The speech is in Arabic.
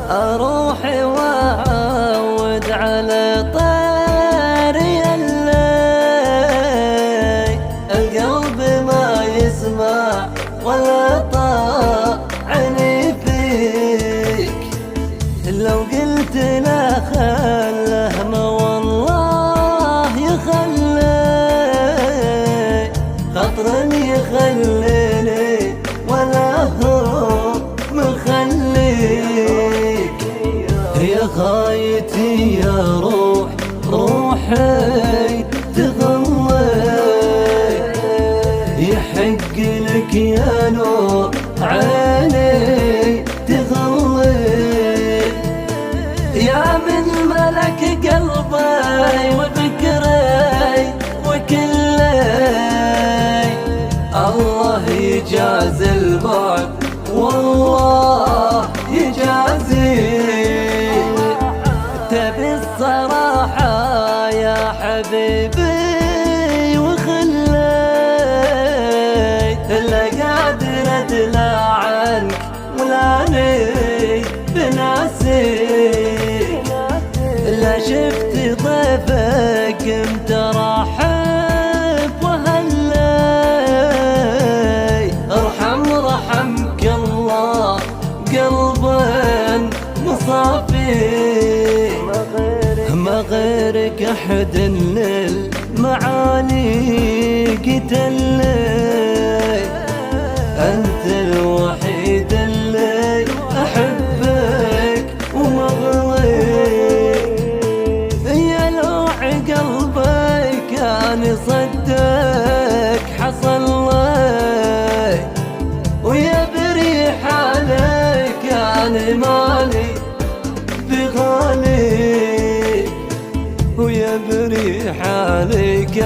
أروح وأعود على طاري الليل، القلب ما يسمع ولا طاعني فيك. لو قلت لا خله ما والله يخلي، خطر يخليني ولا هو مخليك. يا غايتي يا روح روحي تغلي، يحق لك يا نور عيني تغلي. يا من ملك قلبي وفكري وكلي، الله يجازي البعد والله يجازي. تبي الصراحة يا حبيبي وخلي، لا قادر ادلى عنك ولاني بناسي. لا شفت ضيفك انت راحب وهلي، رحمك الله قلبا مصافي. ما غيرك احد للمعاني قتلي، انت الوحيد اللي احبك ومغلي. يا لوع قلبي كان يصدق حصل لي، ويا بريح عليك كان مالي بغالي، ويا بريح عليك